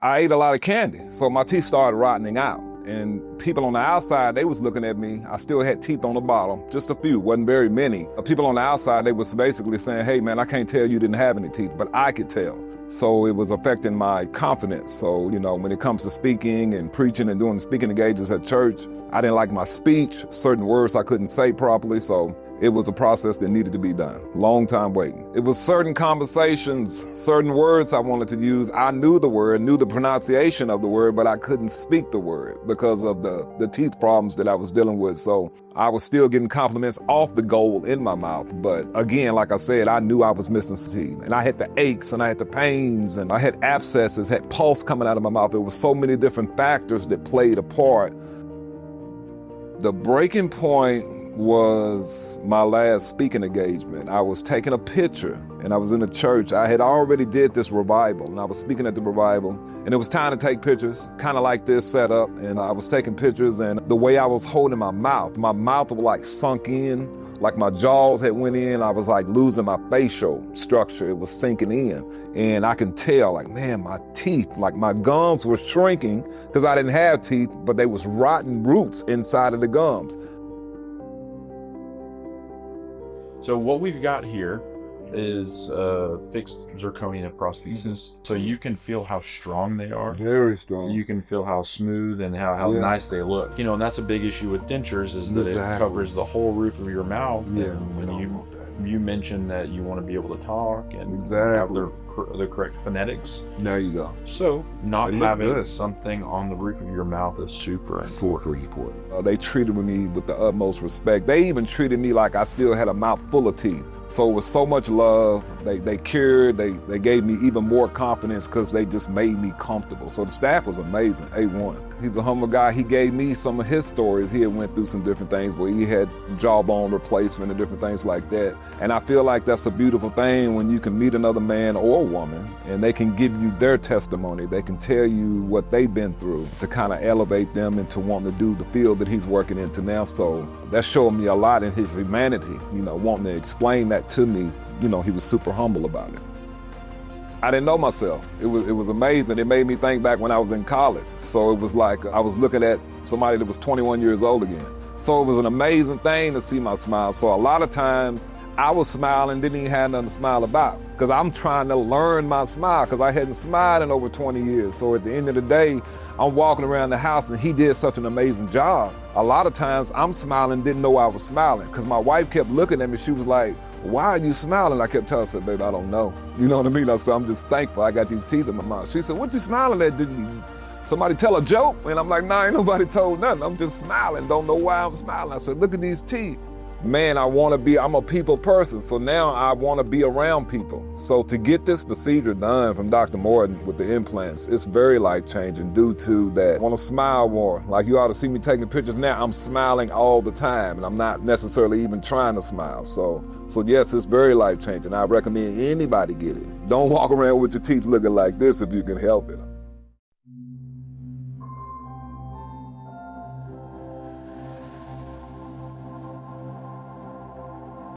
I ate a lot of candy, so my teeth started rotting out. And people on the outside, they was looking at me. I still had teeth on the bottom, just a few, wasn't very many. People on the outside, they was basically saying, hey man, I can't tell you didn't have any teeth, but I could tell. So it was affecting my confidence. So, you know, when it comes to speaking and preaching and doing speaking engagements at church, I didn't like my speech, certain words I couldn't say properly, so it was a process that needed to be done. Long time waiting. It was certain conversations, certain words I wanted to use. I knew the word, knew the pronunciation of the word, but I couldn't speak the word because of the teeth problems that I was dealing with. So I was still getting compliments off the gold in my mouth. But again, like I said, I knew I was missing some teeth. And I had the aches and I had the pains and I had abscesses, had pulse coming out of my mouth. There was so many different factors that played a part. The breaking point was my last speaking engagement. I was taking a picture and I was in a church. I had already did this revival and I was speaking at the revival and it was time to take pictures, kind of like this setup. And I was taking pictures and the way I was holding my mouth was like sunk in, like my jaws had went in. I was like losing my facial structure. It was sinking in. And I can tell like, man, my teeth, like my gums were shrinking because I didn't have teeth, but they was rotten roots inside of the gums. So what we've got here is fixed zirconia prosthesis. So you can feel how strong they are. Very strong. You can feel how smooth and how nice they look. You know, and that's a big issue with dentures is that it covers the whole roof of your mouth. Yeah. And when you mentioned that you want to be able to talk and have the correct phonetics. There you go. So not having something on the roof of your mouth is super important. They treated me with the utmost respect. They even treated me like I still had a mouth full of teeth. So with so much love, they cared, they gave me even more confidence because they just made me comfortable. So the staff was amazing, A1. He's a humble guy. He gave me some of his stories. He had went through some different things where he had jawbone replacement and different things like that. And I feel like that's a beautiful thing when you can meet another man or woman and they can give you their testimony. They can tell you what they've been through to kind of elevate them into wanting to do the field that he's working into now. So that showed me a lot in his humanity, you know, wanting to explain that to me. You know, he was super humble about it. I didn't know myself. It was amazing. It made me think back when I was in college. So it was like I was looking at somebody that was 21 years old again. So it was an amazing thing to see my smile. So a lot of times I was smiling, didn't even have nothing to smile about because I'm trying to learn my smile because I hadn't smiled in over 20 years. So at the end of the day, I'm walking around the house and he did such an amazing job. A lot of times I'm smiling, didn't know I was smiling because my wife kept looking at me. She was like, why are you smiling? I kept telling her, I said, babe, I don't know. You know what I mean? I said, I'm just thankful I got these teeth in my mouth. She said, what you smiling at? Did you somebody tell a joke? And I'm like, nah, ain't nobody told nothing. I'm just smiling. Don't know why I'm smiling. I said, look at these teeth. Man, I'm a people person, so now I want to be around people. So to get this procedure done from Dr. Morton with the implants, it's very life-changing due to that. I want to smile more. Like you ought to see me taking pictures now, I'm smiling all the time, and I'm not necessarily even trying to smile. So yes, it's very life-changing. I recommend anybody get it. Don't walk around with your teeth looking like this if you can help it.